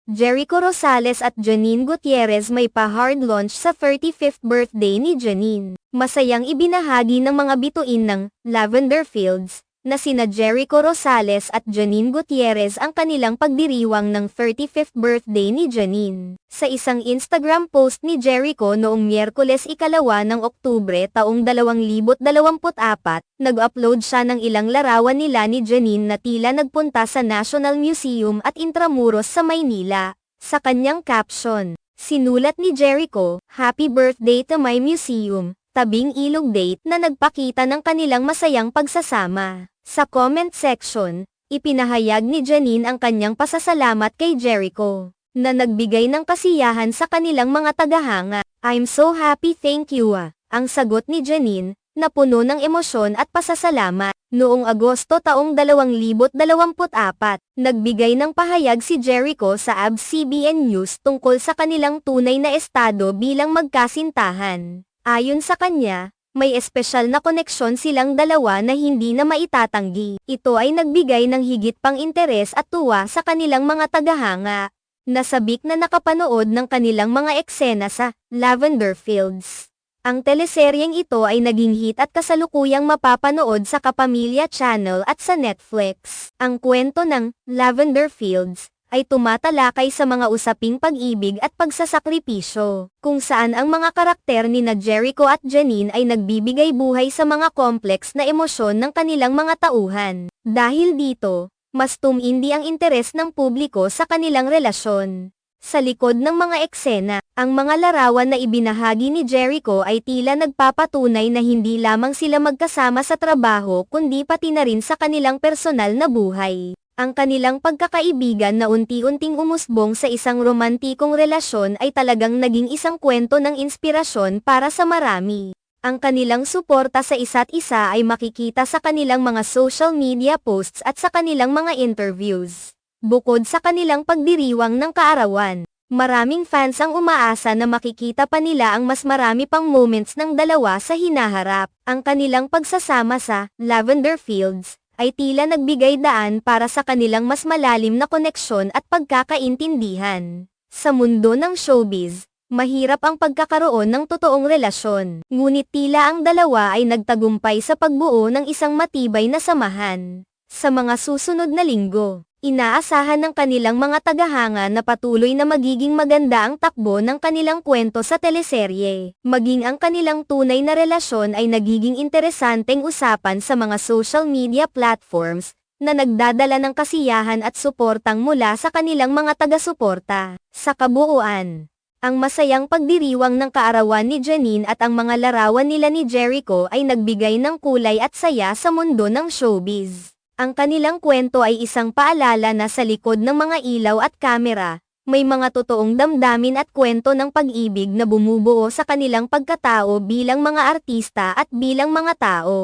Jericho Rosales at Janine Gutierrez may pa-hard launch sa 35th birthday ni Janine. Masayang ibinahagi ng mga bituin ng Lavender Fields na sina Jericho Rosales at Janine Gutierrez ang kanilang pagdiriwang ng 35th birthday ni Janine. Sa isang Instagram post ni Jericho noong Miyerkules 2 ng Oktubre taong 2024, nag-upload siya ng ilang larawan nila ni Janine na tila nagpunta sa National Museum at Intramuros sa Maynila. Sa kanyang caption, sinulat ni Jericho, "Happy birthday to my museum, tabing ilog date," na nagpakita ng kanilang masayang pagsasama. Sa comment section, ipinahayag ni Janine ang kanyang pasasalamat kay Jericho, na nagbigay ng kasiyahan sa kanilang mga tagahanga. "I'm so happy, thank you ah," ang sagot ni Janine, na puno ng emosyon at pasasalamat. Noong Agosto taong 2024, nagbigay ng pahayag si Jericho sa ABS-CBN News tungkol sa kanilang tunay na estado bilang magkasintahan. Ayon sa kanya, may espesyal na koneksyon silang dalawa na hindi na maitatanggi. Ito ay nagbigay ng higit pang interes at tuwa sa kanilang mga tagahanga. Nasabik na nakapanood ng kanilang mga eksena sa Lavender Fields. Ang teleseryeng ito ay naging hit at kasalukuyang mapapanood sa Kapamilya Channel at sa Netflix. Ang kwento ng Lavender Fields ay tumatalakay sa mga usaping pag-ibig at pagsasakripisyo, kung saan ang mga karakter ni na Jericho at Janine ay nagbibigay buhay sa mga kompleks na emosyon ng kanilang mga tauhan. Dahil dito, mas tumindi ang interes ng publiko sa kanilang relasyon. Sa likod ng mga eksena, ang mga larawan na ibinahagi ni Jericho ay tila nagpapatunay na hindi lamang sila magkasama sa trabaho kundi pati na rin sa kanilang personal na buhay. Ang kanilang pagkakaibigan na unti-unting umusbong sa isang romantikong relasyon ay talagang naging isang kwento ng inspirasyon para sa marami. Ang kanilang suporta sa isa't isa ay makikita sa kanilang mga social media posts at sa kanilang mga interviews. Bukod sa kanilang pagdiriwang ng kaarawan, maraming fans ang umaasa na makikita pa nila ang mas marami pang moments ng dalawa sa hinaharap. Ang kanilang pagsasama sa Lavender Fields ay tila nagbigay daan para sa kanilang mas malalim na koneksyon at pagkakaintindihan. Sa mundo ng showbiz, mahirap ang pagkakaroon ng totoong relasyon. Ngunit tila ang dalawa ay nagtagumpay sa pagbuo ng isang matibay na samahan. Sa mga susunod na linggo, inaasahan ng kanilang mga tagahanga na patuloy na magiging maganda ang takbo ng kanilang kwento sa teleserye. Maging ang kanilang tunay na relasyon ay nagiging interesanteng usapan sa mga social media platforms, na nagdadala ng kasiyahan at suportang mula sa kanilang mga taga-suporta. Sa kabuuan, ang masayang pagdiriwang ng kaarawan ni Janine at ang mga larawan nila ni Jericho ay nagbigay ng kulay at saya sa mundo ng showbiz. Ang kanilang kwento ay isang paalala na sa likod ng mga ilaw at kamera, may mga totoong damdamin at kwento ng pag-ibig na bumubuo sa kanilang pagkatao bilang mga artista at bilang mga tao.